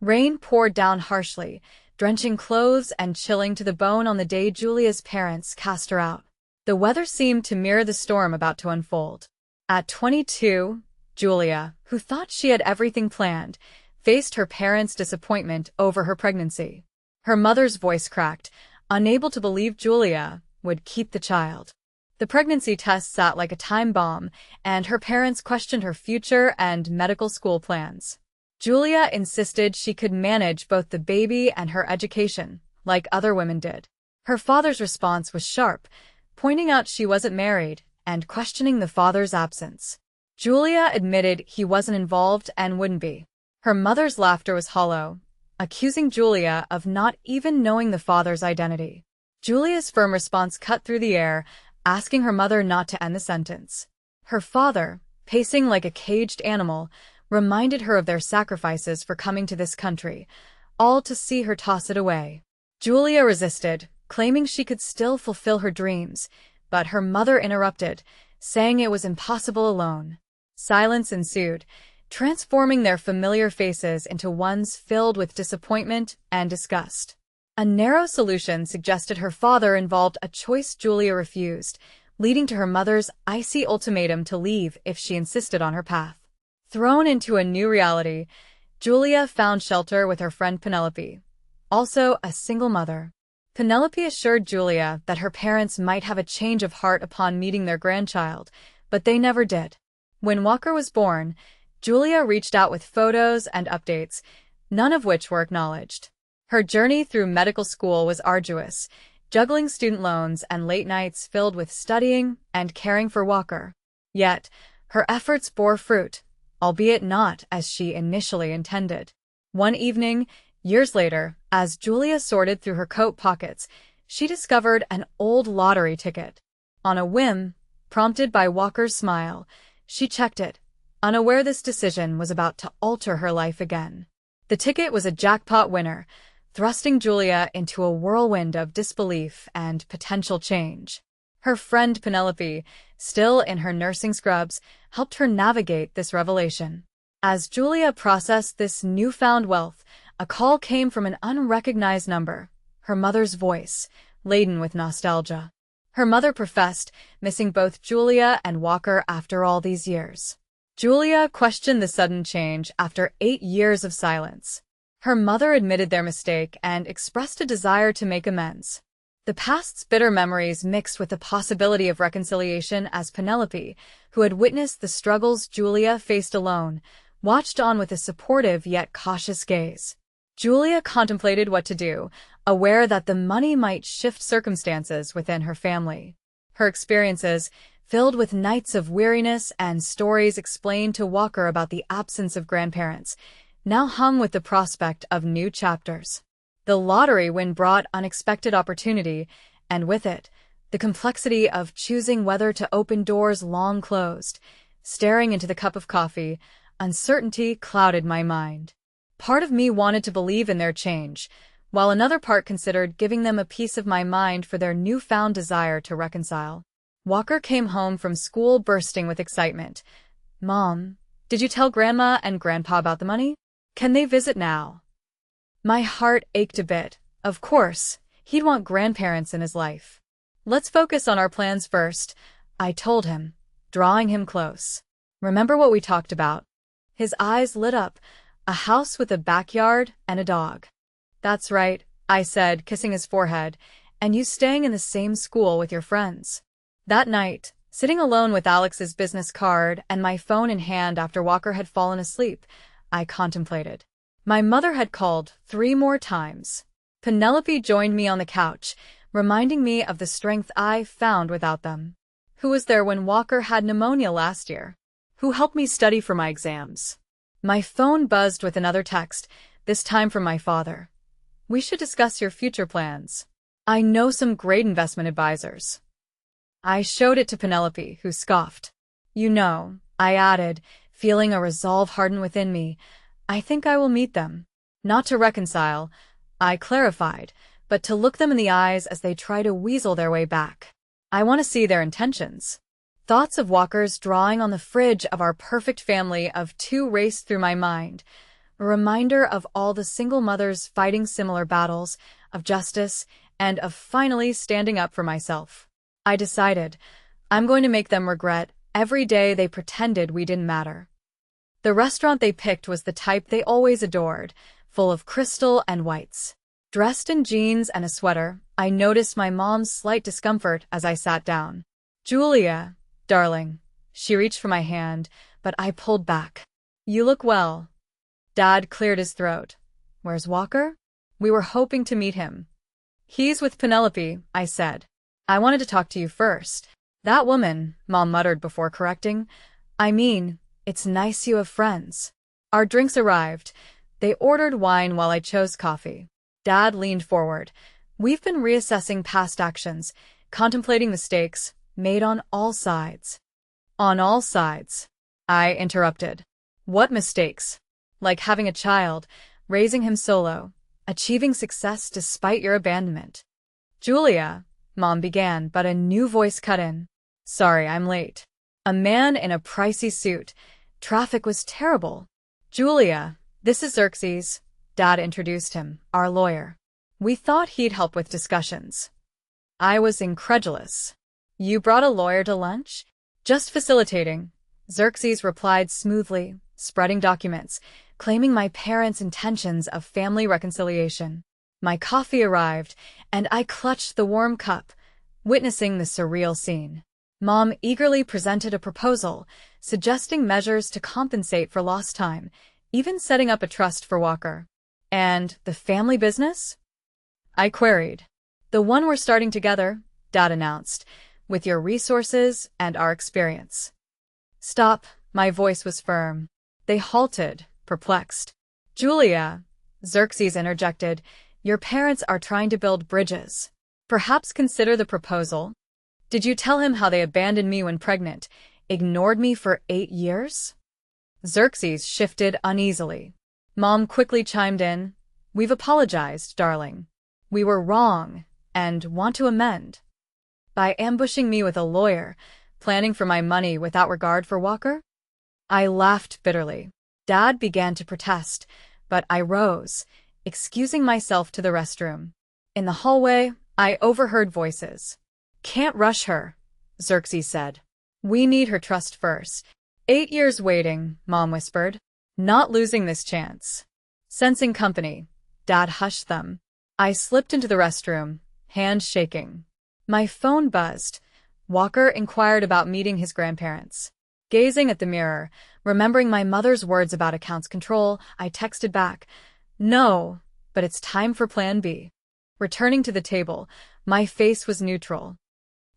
Rain poured down harshly, drenching clothes and chilling to the bone on the day Julia's parents cast her out. The weather seemed to mirror the storm about to unfold. At 22, Julia, who thought she had everything planned, faced her parents' disappointment over her pregnancy. Her mother's voice cracked, unable to believe Julia would keep the child. The pregnancy test sat like a time bomb, and her parents questioned her future and medical school plans. Julia insisted she could manage both the baby and her education, like other women did. Her father's response was sharp, pointing out she wasn't married and questioning the father's absence. Julia admitted he wasn't involved and wouldn't be. Her mother's laughter was hollow, accusing Julia of not even knowing the father's identity. Julia's firm response cut through the air, asking her mother not to end the sentence. Her father, pacing like a caged animal, reminded her of their sacrifices for coming to this country, all to see her toss it away. Julia resisted, claiming she could still fulfill her dreams, but her mother interrupted, saying it was impossible alone. Silence ensued, transforming their familiar faces into ones filled with disappointment and disgust. A narrow solution suggested her father involved a choice Julia refused, leading to her mother's icy ultimatum to leave if she insisted on her path. Thrown into a new reality, Julia found shelter with her friend Penelope, also a single mother. Penelope assured Julia that her parents might have a change of heart upon meeting their grandchild, but they never did. When Walker was born, Julia reached out with photos and updates, none of which were acknowledged. Her journey through medical school was arduous, juggling student loans and late nights filled with studying and caring for Walker. Yet, her efforts bore fruit, albeit not as she initially intended. One evening, years later, as Julia sorted through her coat pockets, she discovered an old lottery ticket. On a whim, prompted by Walker's smile, she checked it, unaware this decision was about to alter her life again. The ticket was a jackpot winner, thrusting Julia into a whirlwind of disbelief and potential change. Her friend Penelope, still in her nursing scrubs, helped her navigate this revelation. As Julia processed this newfound wealth, a call came from an unrecognized number, her mother's voice, laden with nostalgia. Her mother professed, missing both Julia and Walker after all these years. Julia questioned the sudden change after 8 years of silence. Her mother admitted their mistake and expressed a desire to make amends. The past's bitter memories mixed with the possibility of reconciliation as Penelope, who had witnessed the struggles Julia faced alone, watched on with a supportive yet cautious gaze. Julia contemplated what to do, aware that the money might shift circumstances within her family. Her experiences, filled with nights of weariness and stories explained to Walker about the absence of grandparents, now hung with the prospect of new chapters. The lottery win brought unexpected opportunity, and with it, the complexity of choosing whether to open doors long closed. Staring into the cup of coffee, uncertainty clouded my mind. Part of me wanted to believe in their change, while another part considered giving them a piece of my mind for their newfound desire to reconcile. Walker came home from school bursting with excitement. "Mom, did you tell Grandma and Grandpa about the money? Can they visit now?" My heart ached a bit. Of course, he'd want grandparents in his life. "Let's focus on our plans first," I told him, drawing him close. "Remember what we talked about?" His eyes lit up, a house with a backyard and a dog. "That's right," I said, kissing his forehead, "and you staying in the same school with your friends." That night, sitting alone with Alex's business card and my phone in hand after Walker had fallen asleep, I contemplated. My mother had called 3 more times. Penelope joined me on the couch, reminding me of the strength I found without them. Who was there when Walker had pneumonia last year? Who helped me study for my exams? My phone buzzed with another text, this time from my father. "We should discuss your future plans. I know some great investment advisors." I showed it to Penelope, who scoffed. "You know," I added, feeling a resolve harden within me, "I think I will meet them. Not to reconcile," I clarified, "but to look them in the eyes as they try to weasel their way back. I want to see their intentions." Thoughts of Walker's drawing on the fridge of our perfect family of 2 raced through my mind. a reminder of all the single mothers fighting similar battles, of justice, and of finally standing up for myself. I decided, I'm going to make them regret every day they pretended we didn't matter. The restaurant they picked was the type they always adored, full of crystal and whites. Dressed in jeans and a sweater, I noticed my mom's slight discomfort as I sat down. "Julia, darling." She reached for my hand, but I pulled back. "You look well." Dad cleared his throat. "Where's Walker?" "We were hoping to meet him." "He's with Penelope," I said. "I wanted to talk to you first." "That woman," Mom muttered before correcting. "I mean, it's nice you have friends." Our drinks arrived. They ordered wine while I chose coffee. Dad leaned forward. "We've been reassessing past actions, contemplating mistakes made on all sides." "On all sides?" I interrupted. "What mistakes?" "Like having a child, raising him solo, achieving success despite your abandonment." "Julia," Mom began, but a new voice cut in. "Sorry, I'm late." A man in a pricey suit. Traffic was terrible. "Julia, this is Xerxes," Dad introduced him, "our lawyer. We thought he'd help with discussions." I was incredulous. "You brought a lawyer to lunch?" "Just facilitating," Xerxes replied smoothly, spreading documents, claiming my parents' intentions of family reconciliation. My coffee arrived, and I clutched the warm cup, witnessing the surreal scene. Mom eagerly presented a proposal, suggesting measures to compensate for lost time, even setting up a trust for Walker. "And the family business?" I queried. "The one we're starting together," Dad announced, "with your resources and our experience." "Stop," my voice was firm. They halted, perplexed. "Julia," Xerxes interjected, "your parents are trying to build bridges. Perhaps consider the proposal." "Did you tell him how they abandoned me when pregnant, ignored me for 8 years?" Xerxes shifted uneasily. Mom quickly chimed in. "We've apologized, darling. We were wrong, and want to amend." "By ambushing me with a lawyer, planning for my money without regard for Walker?" I laughed bitterly. Dad began to protest, but I rose, excusing myself to the restroom. In the hallway, I overheard voices. "Can't rush her," Xerxes said. "We need her trust first." 8 years waiting, Mom whispered. "Not losing this chance." Sensing company, Dad hushed them. I slipped into the restroom, hand shaking. My phone buzzed. Walker inquired about meeting his grandparents. Gazing at the mirror, remembering my mother's words about accounts control, I texted back, "No, but it's time for Plan B." Returning to the table, my face was neutral.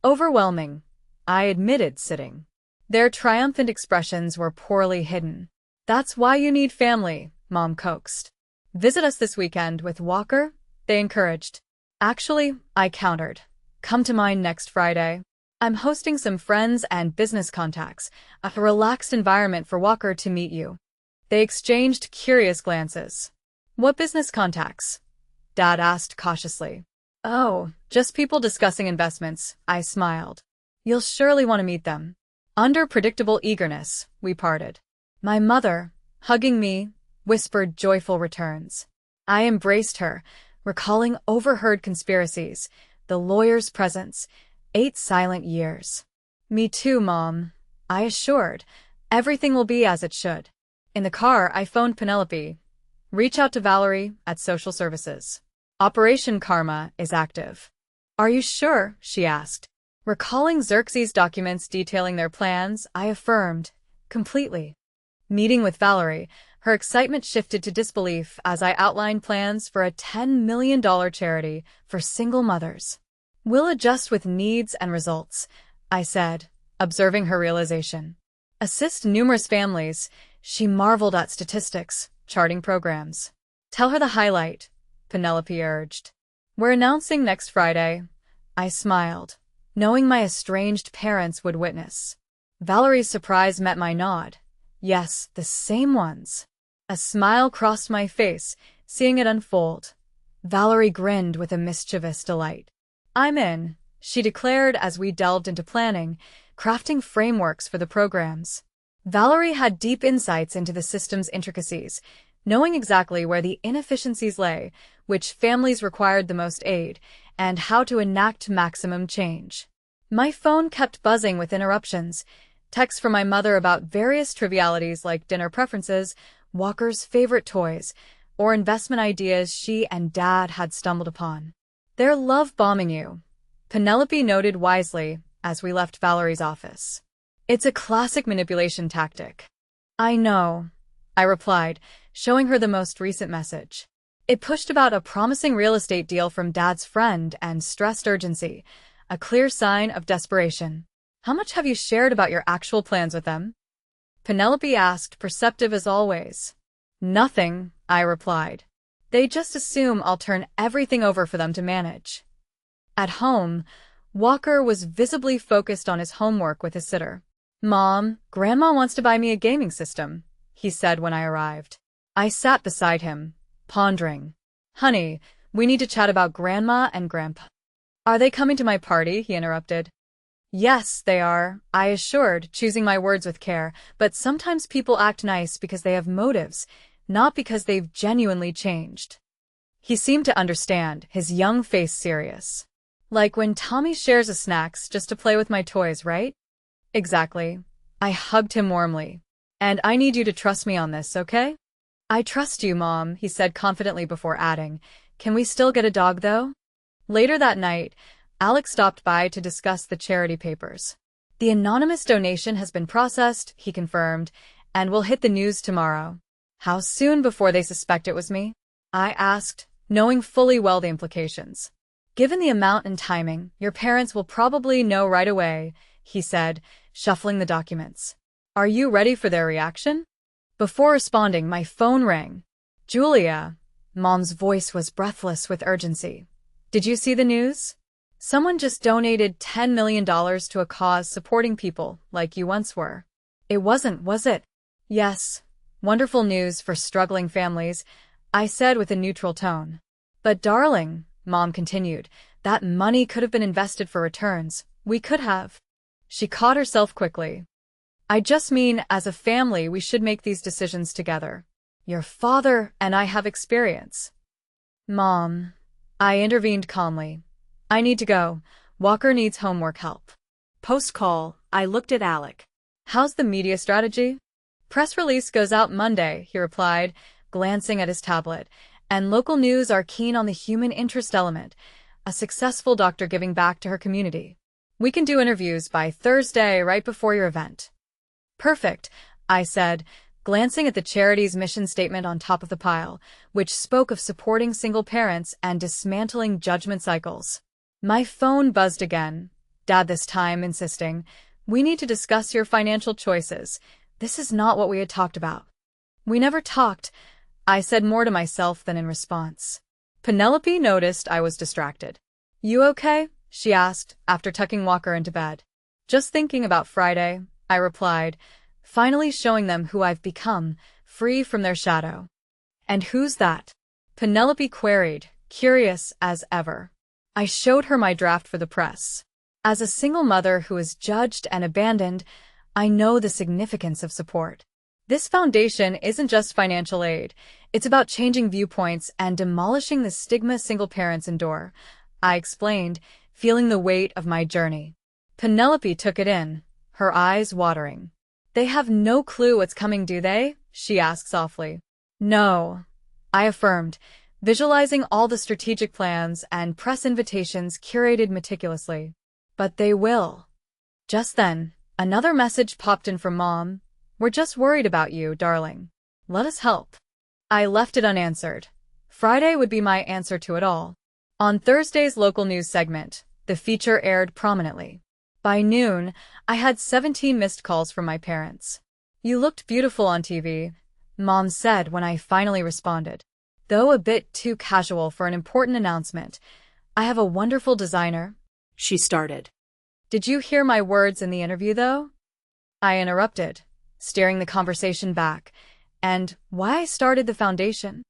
"Overwhelming," I admitted, sitting. Their triumphant expressions were poorly hidden. "That's why you need family," Mom coaxed. "Visit us this weekend with Walker," they encouraged. "Actually," I countered, "come to mine next Friday. I'm hosting some friends and business contacts, a relaxed environment for Walker to meet you." They exchanged curious glances. "What business contacts?" Dad asked cautiously. "Oh, just people discussing investments," I smiled. "You'll surely want to meet them." Under predictable eagerness, we parted. My mother, hugging me, whispered joyful returns. I embraced her, recalling overheard conspiracies, the lawyer's presence, 8 silent years. "Me too, Mom," I assured. "Everything will be as it should." In the car, I phoned Penelope. "Reach out to Valerie at Social Services. Operation Karma is active." "Are you sure?" she asked. Recalling Xerxes' documents detailing their plans, I affirmed, "Completely." Meeting with Valerie, her excitement shifted to disbelief as I outlined plans for a $10 million charity for single mothers. "We'll adjust with needs and results," I said, observing her realization. "Assist numerous families," she marveled at statistics, charting programs. "Tell her the highlight," Penelope urged. "We're announcing next Friday." I smiled, knowing my estranged parents would witness. Valerie's surprise met my nod. Yes, the same ones. A smile crossed my face, seeing it unfold. Valerie grinned with a mischievous delight. "I'm in," she declared as we delved into planning, crafting frameworks for the programs. Valerie had deep insights into the system's intricacies, knowing exactly where the inefficiencies lay, which families required the most aid, and how to enact maximum change. My phone kept buzzing with interruptions, texts from my mother about various trivialities like dinner preferences, Walker's favorite toys, or investment ideas she and Dad had stumbled upon. "They're love-bombing you," Penelope noted wisely as we left Valerie's office. "It's a classic manipulation tactic." "I know," I replied, showing her the most recent message. It pushed about a promising real estate deal from Dad's friend and stressed urgency, a clear sign of desperation. "How much have you shared about your actual plans with them?" Penelope asked, perceptive as always. "Nothing," I replied. "They just assume I'll turn everything over for them to manage." At home, Walker was visibly focused on his homework with his sitter. "Mom, Grandma wants to buy me a gaming system," he said when I arrived. I sat beside him, pondering. "Honey, we need to chat about Grandma and Grandpa." "Are they coming to my party?" he interrupted. "Yes, they are," I assured, choosing my words with care, "but sometimes people act nice because they have motives, not because they've genuinely changed." He seemed to understand, his young face serious. "Like when Tommy shares his snacks just to play with my toys, right?" "Exactly." I hugged him warmly. "And I need you to trust me on this, okay?" "I trust you, Mom," he said confidently before adding, "Can we still get a dog, though?" Later that night, Alex stopped by to discuss the charity papers. "The anonymous donation has been processed," he confirmed, "and will hit the news tomorrow." "How soon before they suspect it was me?" I asked, knowing fully well the implications. "Given the amount and timing, your parents will probably know right away," he said, shuffling the documents. "Are you ready for their reaction?" Before responding, my phone rang. "Julia," Mom's voice was breathless with urgency. "Did you see the news? Someone just donated $10 million to a cause supporting people like you once were." "It wasn't, was it?" "Yes. Wonderful news for struggling families," I said with a neutral tone. "But darling," Mom continued, "that money could have been invested for returns. We could have." She caught herself quickly. "I just mean, as a family, we should make these decisions together. Your father and I have experience." "Mom," I intervened calmly, "I need to go. Walker needs homework help." Post-call, I looked at Alec. "How's the media strategy?" "Press release goes out Monday," he replied, glancing at his tablet, "and local news are keen on the human interest element, a successful doctor giving back to her community. We can do interviews by Thursday right before your event." "Perfect," I said, glancing at the charity's mission statement on top of the pile, which spoke of supporting single parents and dismantling judgment cycles. My phone buzzed again, Dad this time insisting, "We need to discuss your financial choices. This is not what we had talked about." "We never talked," I said more to myself than in response. Penelope noticed I was distracted. "You okay?" she asked, after tucking Walker into bed. "Just thinking about Friday," I replied, finally showing them who I've become, free from their shadow. "And who's that?" Penelope queried, curious as ever. I showed her my draft for the press. As a single mother who is judged and abandoned, I know the significance of support. This foundation isn't just financial aid. It's about changing viewpoints and demolishing the stigma single parents endure, I explained, feeling the weight of my journey. Penelope took it in, her eyes watering. "They have no clue what's coming, do they?" she asked softly. "No," I affirmed, visualizing all the strategic plans and press invitations curated meticulously. "But they will." Just then, another message popped in from Mom. "We're just worried about you, darling. Let us help." I left it unanswered. Friday would be my answer to it all. On Thursday's local news segment, the feature aired prominently. By noon, I had 17 missed calls from my parents. "You looked beautiful on TV," Mom said when I finally responded. Though a bit too casual for an important announcement, "I have a wonderful designer," she started. "Did you hear my words in the interview, though?" I interrupted, steering the conversation back, and why I started the foundation.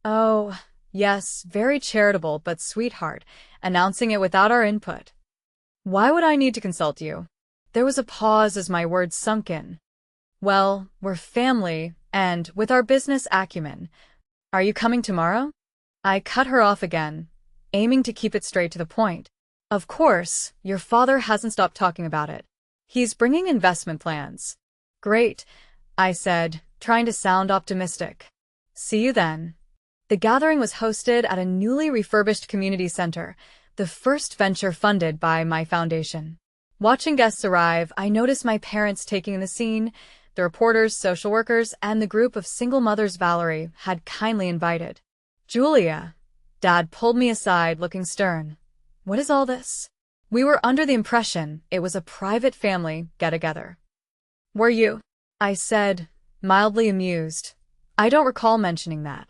"Oh, yes, very charitable, but sweetheart, announcing it without our input. Why would I need to consult you?" There was a pause as my words sunk in. Well, we're family, and with our business acumen. Are you coming tomorrow? I cut her off again, aiming to keep it straight to the point. Of course, your father hasn't stopped talking about it. He's bringing investment plans. Great, I said, trying to sound optimistic. See you then. The gathering was hosted at a newly refurbished community center, the first venture funded by my foundation. Watching guests arrive, I noticed my parents taking in the scene, the reporters, social workers, and the group of single mothers Valerie had kindly invited. Julia, Dad pulled me aside, looking stern. What is all this? We were under the impression it was a private family get-together. Were you? I said, mildly amused. I don't recall mentioning that.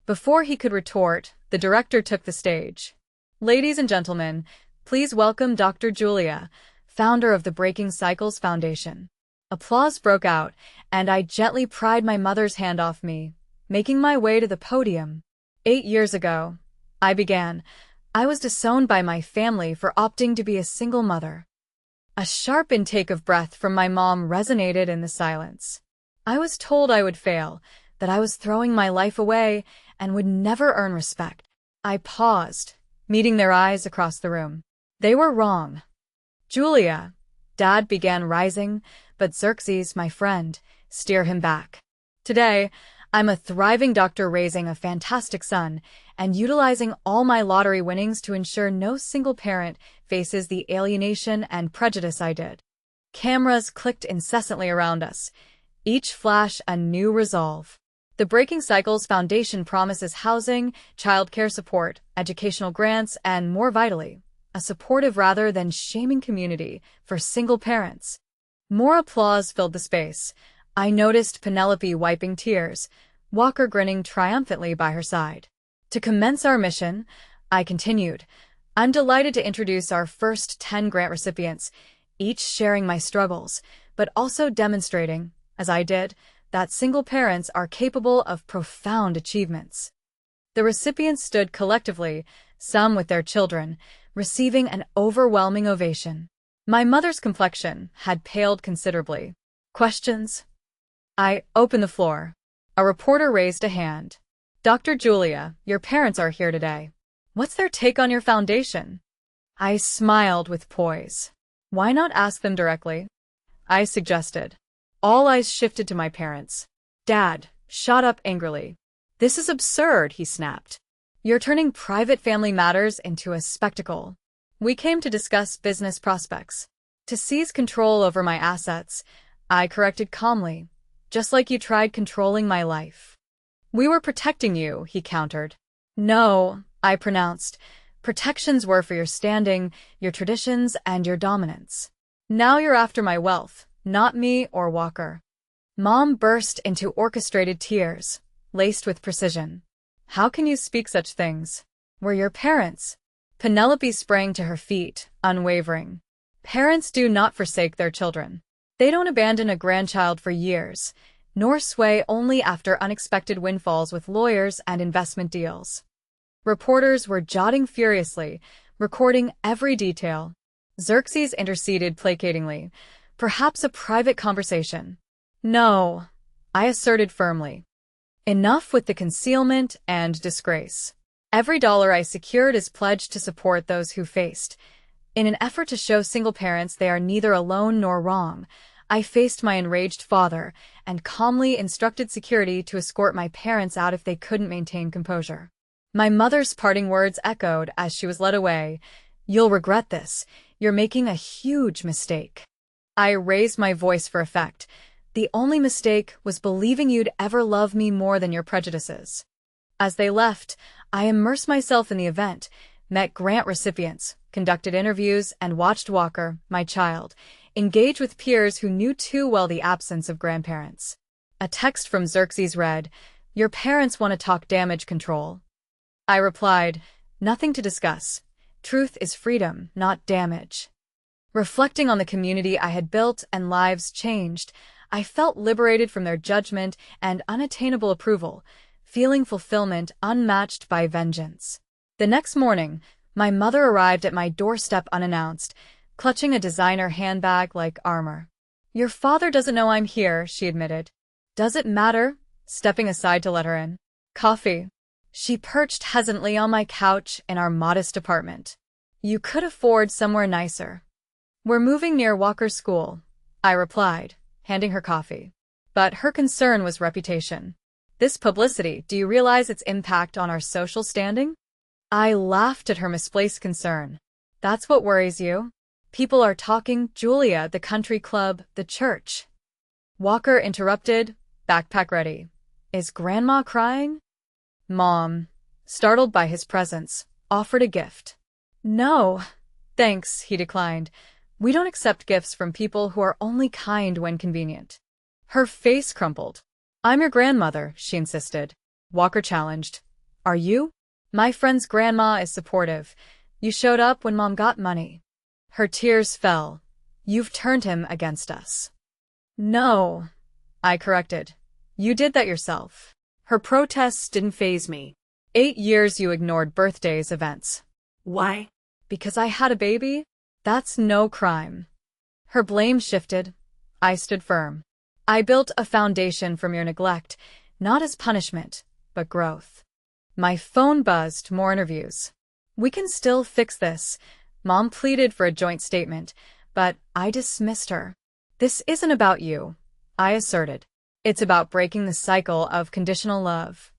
Before he could retort, the director took the stage. Ladies and gentlemen, please welcome Dr. Julia, founder of the Breaking Cycles Foundation. Applause broke out, and I gently pried my mother's hand off me, making my way to the podium. 8 years ago, I began, I was disowned by my family for opting to be a single mother. A sharp intake of breath from my mom resonated in the silence. I was told I would fail, that I was throwing my life away and would never earn respect. I paused, meeting their eyes across the room. They were wrong. Julia, Dad began rising, but Xerxes, my friend, steered him back. Today, I'm a thriving doctor raising a fantastic son and utilizing all my lottery winnings to ensure no single parent faces the alienation and prejudice I did. Cameras clicked incessantly around us, each flash a new resolve. The Breaking Cycles Foundation promises housing, childcare support, educational grants, and more vitally, a supportive rather than shaming community for single parents. More applause filled the space. I noticed Penelope wiping tears, Walker grinning triumphantly by her side. To commence our mission, I continued, I'm delighted to introduce our first 10 grant recipients, each sharing my struggles, but also demonstrating, as I did, that single parents are capable of profound achievements. The recipients stood collectively, some with their children, receiving an overwhelming ovation. My mother's complexion had paled considerably. Questions? I opened the floor. A reporter raised a hand. Dr. Julia, your parents are here today. What's their take on your foundation? I smiled with poise. Why not ask them directly? I suggested. All eyes shifted to my parents. Dad shot up angrily. This is absurd, he snapped. You're turning private family matters into a spectacle. We came to discuss business prospects. To seize control over my assets, I corrected calmly, just like you tried controlling my life. We were protecting you, he countered. No, I pronounced. Protections were for your standing, your traditions, and your dominance. Now you're after my wealth, not me or Walker. Mom burst into orchestrated tears, laced with precision. How can you speak such things? We're your parents. Penelope sprang to her feet, unwavering. Parents do not forsake their children. They don't abandon a grandchild for years, nor sway only after unexpected windfalls with lawyers and investment deals. Reporters were jotting furiously, recording every detail. Xerxes interceded placatingly. Perhaps a private conversation. No, I asserted firmly. Enough with the concealment and disgrace. Every dollar I secured is pledged to support those who faced. In an effort to show single parents they are neither alone nor wrong, I faced my enraged father and calmly instructed security to escort my parents out if they couldn't maintain composure. My mother's parting words echoed as she was led away. You'll regret this. You're making a huge mistake. I raised my voice for effect. The only mistake was believing you'd ever love me more than your prejudices. As they left, I immersed myself in the event, met grant recipients, conducted interviews, and watched Walker, my child, engage with peers who knew too well the absence of grandparents. A text from Xerxes read, Your parents want to talk damage control. I replied, Nothing to discuss. Truth is freedom, not damage. Reflecting on the community I had built and lives changed, I felt liberated from their judgment and unattainable approval, feeling fulfillment unmatched by vengeance. The next morning, my mother arrived at my doorstep unannounced, clutching a designer handbag like armor. Your father doesn't know I'm here, she admitted. Does it matter? Stepping aside to let her in. Coffee. She perched hesitantly on my couch in our modest apartment. You could afford somewhere nicer. We're moving near Walker's school, I replied, handing her coffee. But her concern was reputation. This publicity, do you realize its impact on our social standing? I laughed at her misplaced concern. That's what worries you? People are talking, Julia, the country club, the church. Walker interrupted, backpack ready. Is Grandma crying? Mom, startled by his presence, offered a gift. No, thanks, he declined. We don't accept gifts from people who are only kind when convenient. Her face crumpled. I'm your grandmother, she insisted. Walker challenged. Are you? My friend's grandma is supportive. You showed up when Mom got money. Her tears fell. You've turned him against us. No, I corrected. You did that yourself. Her protests didn't faze me. 8 years you ignored birthdays, events. Why? Because I had a baby? That's no crime. Her blame shifted. I stood firm. I built a foundation from your neglect, not as punishment, but growth. My phone buzzed, more interviews. We can still fix this. Mom pleaded for a joint statement, but I dismissed her. This isn't about you, I asserted. It's about breaking the cycle of conditional love.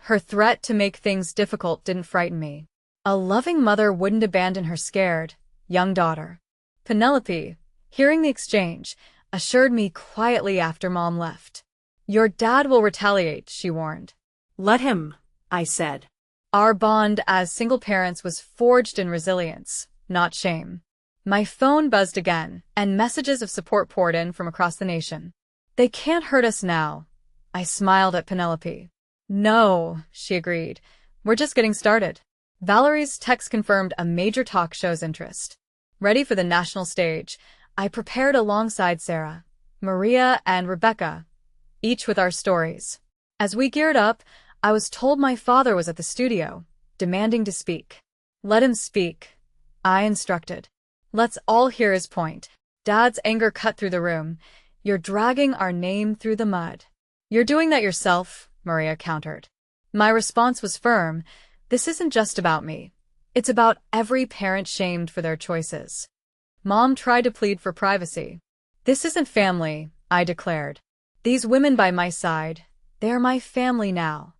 Her threat to make things difficult didn't frighten me. A loving mother wouldn't abandon her scared, young daughter. Penelope, hearing the exchange, assured me quietly after Mom left. Your dad will retaliate, she warned. Let him, I said. Our bond as single parents was forged in resilience, not shame. My phone buzzed again, and messages of support poured in from across the nation. They can't hurt us now. I smiled at Penelope. No, she agreed. We're just getting started. Valerie's text confirmed a major talk show's interest. Ready for the national stage, I prepared alongside Sarah, Maria, and Rebecca, each with our stories. As we geared up, I was told my father was at the studio, demanding to speak. Let him speak, I instructed. Let's all hear his point. Dad's anger cut through the room. You're dragging our name through the mud. You're doing that yourself, Maria countered. My response was firm. This isn't just about me. It's about every parent shamed for their choices. Mom tried to plead for privacy. This isn't family, I declared. These women by my side, they're my family now.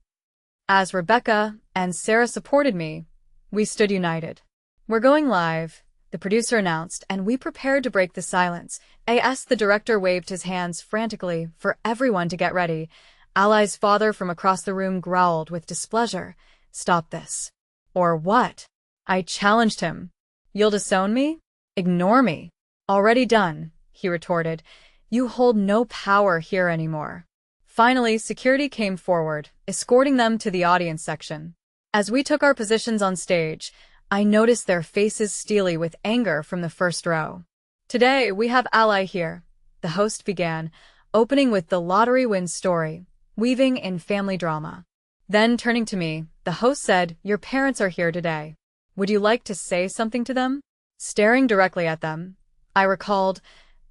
As Rebecca and Sarah supported me, we stood united. We're going live, the producer announced, and we prepared to break the silence. The director waved his hands frantically for everyone to get ready. Ali's father from across the room growled with displeasure. Stop this. Or what? I challenged him. You'll disown me? Ignore me. Already done, he retorted. You hold no power here anymore. Finally, security came forward, escorting them to the audience section. As we took our positions on stage, I noticed their faces steely with anger from the first row. Today, we have Ali here, the host began, opening with the lottery win story, weaving in family drama. Then, turning to me, the host said, Your parents are here today. Would you like to say something to them? Staring directly at them, I recalled,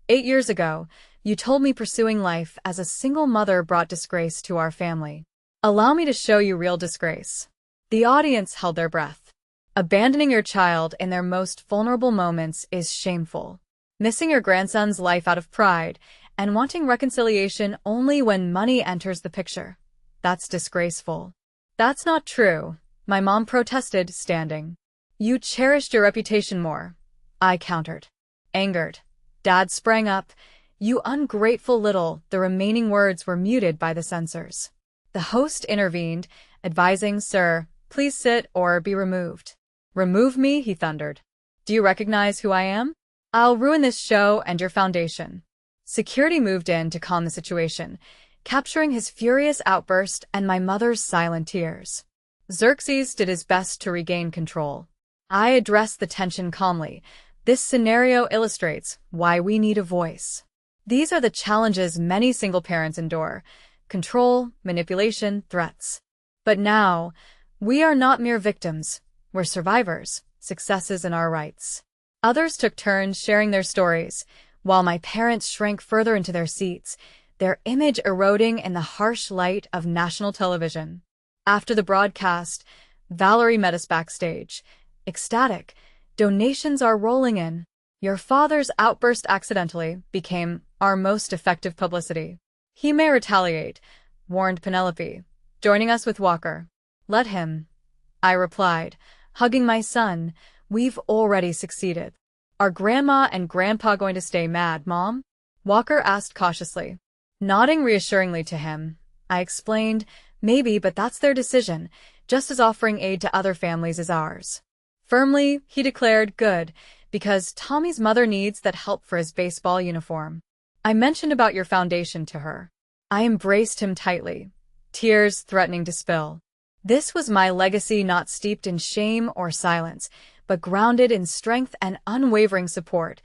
8 years ago, you told me pursuing life as a single mother brought disgrace to our family. Allow me to show you real disgrace. The audience held their breath. Abandoning your child in their most vulnerable moments is shameful. Missing your grandson's life out of pride and wanting reconciliation only when money enters the picture. That's disgraceful. That's not true, my mom protested, standing. You cherished your reputation more, I countered. Angered, Dad sprang up. You ungrateful little, the remaining words were muted by the censors. The host intervened, advising, Sir, please sit or be removed. Remove me, he thundered. Do you recognize who I am? I'll ruin this show and your foundation. Security moved in to calm the situation, capturing his furious outburst and my mother's silent tears. Xerxes did his best to regain control. I addressed the tension calmly. This scenario illustrates why we need a voice. These are the challenges many single parents endure: control, manipulation, threats. But now, we are not mere victims. We're survivors, successes in our rights. Others took turns sharing their stories. while my parents shrank further into their seats, their image eroding in the harsh light of national television. After the broadcast, Valerie met us backstage. Ecstatic. Donations are rolling in. Your father's outburst accidentally became our most effective publicity. He may retaliate, warned Penelope, joining us with Walker. Let him, I replied, hugging my son. We've already succeeded. Are Grandma and Grandpa going to stay mad, Mom? Walker asked cautiously. Nodding reassuringly to him, I explained, maybe, but that's their decision, just as offering aid to other families is ours. Firmly, he declared, good, because Tommy's mother needs that help for his baseball uniform. I mentioned about your foundation to her. I embraced him tightly, tears threatening to spill. This was my legacy, not steeped in shame or silence, but grounded in strength and unwavering support.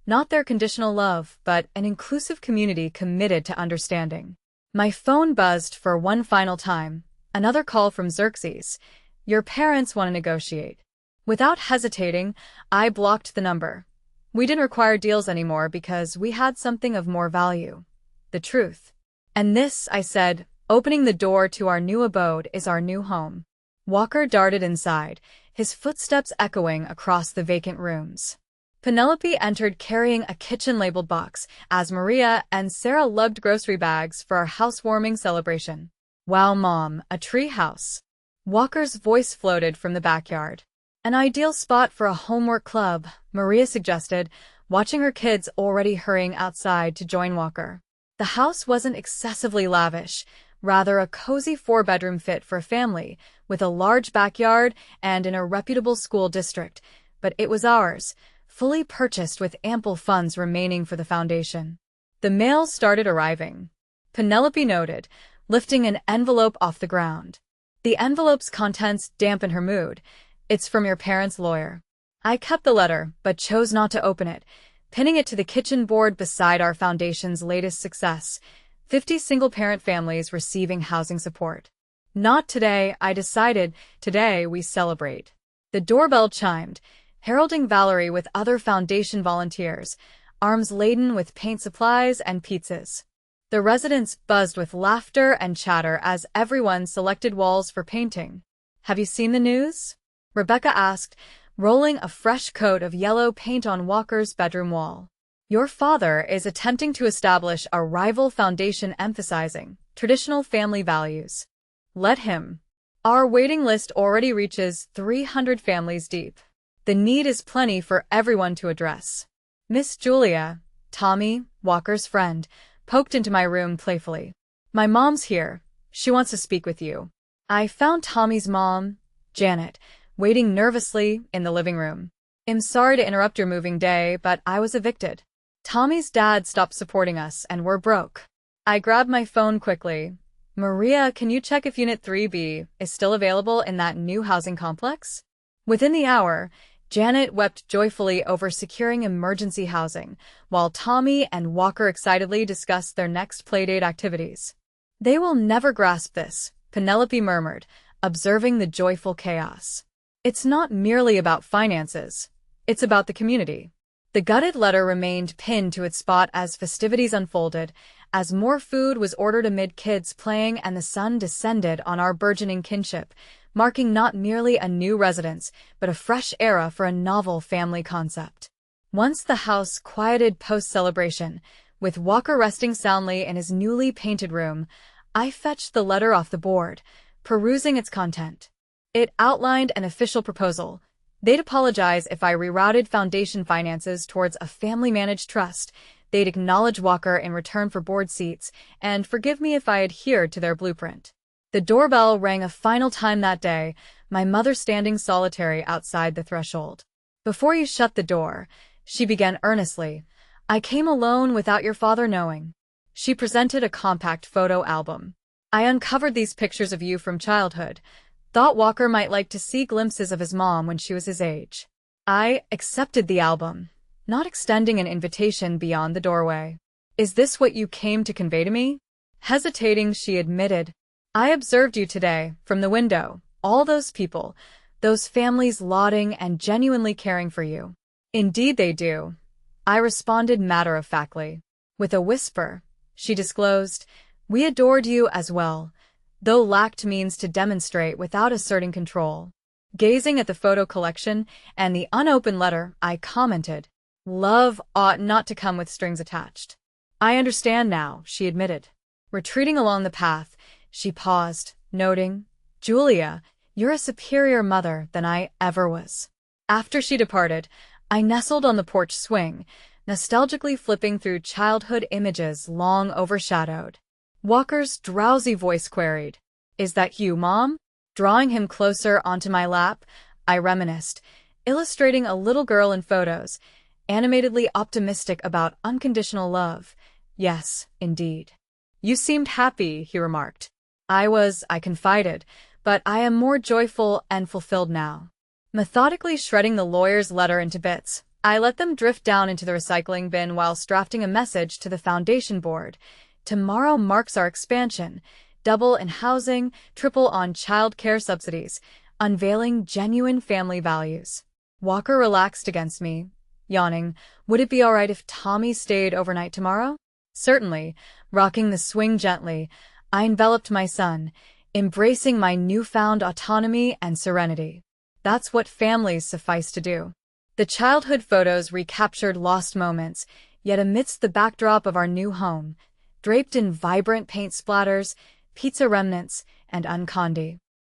Not their conditional love, but an inclusive community committed to understanding. My phone buzzed for one final time. Another call from Xerxes. Your parents want to negotiate. Without hesitating, I blocked the number. We didn't require deals anymore because we had something of more value. The truth. And this, I said, opening the door to our new abode, is our new home. Walker darted inside, his footsteps echoing across the vacant rooms. Penelope entered carrying a kitchen-labeled box, as Maria and Sarah lugged grocery bags for our housewarming celebration. Wow, Mom, a tree house. Walker's voice floated from the backyard. An ideal spot for a homework club, Maria suggested, watching her kids already hurrying outside to join Walker. The house wasn't excessively lavish, rather a cozy 4-bedroom fit for a family, with a large backyard and in a reputable school district, but it was ours, fully purchased with ample funds remaining for the foundation. The mail started arriving. Penelope noted, lifting an envelope off the ground. The envelope's contents dampened her mood. It's from your parents' lawyer. I kept the letter, but chose not to open it, pinning it to the kitchen board beside our foundation's latest success, 50 single-parent families receiving housing support. Not today, I decided. Today we celebrate. The doorbell chimed, heralding Valerie with other foundation volunteers, arms laden with paint supplies and pizzas. The residence buzzed with laughter and chatter as everyone selected walls for painting. Have you seen the news? Rebecca asked, rolling a fresh coat of yellow paint on Walker's bedroom wall. Your father is attempting to establish a rival foundation emphasizing traditional family values. Let him. Our waiting list already reaches 300 families deep. The need is plenty for everyone to address. Miss Julia, Tommy, Walker's friend, poked into my room playfully. My mom's here. She wants to speak with you. I found Tommy's mom, Janet, waiting nervously in the living room. I'm sorry to interrupt your moving day, but I was evicted. Tommy's dad stopped supporting us and we're broke. I grabbed my phone quickly. Maria, can you check if Unit 3B is still available in that new housing complex? Within the hour, Janet wept joyfully over securing emergency housing, while Tommy and Walker excitedly discussed their next playdate activities. They will never grasp this, Penelope murmured, observing the joyful chaos. It's not merely about finances. It's about the community. The gutted letter remained pinned to its spot as festivities unfolded, as more food was ordered amid kids playing and the sun descended on our burgeoning kinship, marking not merely a new residence, but a fresh era for a novel family concept. Once the house quieted post-celebration, with Walker resting soundly in his newly painted room, I fetched the letter off the board, perusing its content. It outlined an official proposal. They'd apologize if I rerouted foundation finances towards a family-managed trust. They'd acknowledge Walker in return for board seats, and forgive me if I adhered to their blueprint. The doorbell rang a final time that day, my mother standing solitary outside the threshold. Before you shut the door, she began earnestly, I came alone without your father knowing. She presented a compact photo album. I uncovered these pictures of you from childhood. Thought Walker might like to see glimpses of his mom when she was his age. I accepted the album, not extending an invitation beyond the doorway. Is this what you came to convey to me? Hesitating, she admitted. I observed you today, from the window, all those people, those families lauding and genuinely caring for you. Indeed they do. I responded matter-of-factly. With a whisper, she disclosed, "We adored you as well," though lacked means to demonstrate without asserting control. Gazing at the photo collection and the unopened letter, I commented, "Love ought not to come with strings attached." "I understand now," she admitted. Retreating along the path, she paused, noting, "Julia, you're a superior mother than I ever was." After she departed, I nestled on the porch swing, nostalgically flipping through childhood images long overshadowed. Walker's drowsy voice queried, "Is that you, Mom?" Drawing him closer onto my lap, I reminisced, illustrating a little girl in photos, animatedly optimistic about unconditional love. "Yes, indeed." "You seemed happy," he remarked. I confided, "but I am more joyful and fulfilled now." Methodically shredding the lawyer's letter into bits, I let them drift down into the recycling bin whilst drafting a message to the foundation board. Tomorrow marks our expansion, double in housing, triple on child care subsidies, unveiling genuine family values. Walker relaxed against me, yawning, "Would it be all right if Tommy stayed overnight tomorrow?" "Certainly." Rocking the swing gently, I enveloped my son, embracing my newfound autonomy and serenity. That's what families suffice to do. The childhood photos recaptured lost moments, yet amidst the backdrop of our new home, draped in vibrant paint splatters, pizza remnants, and uncondi.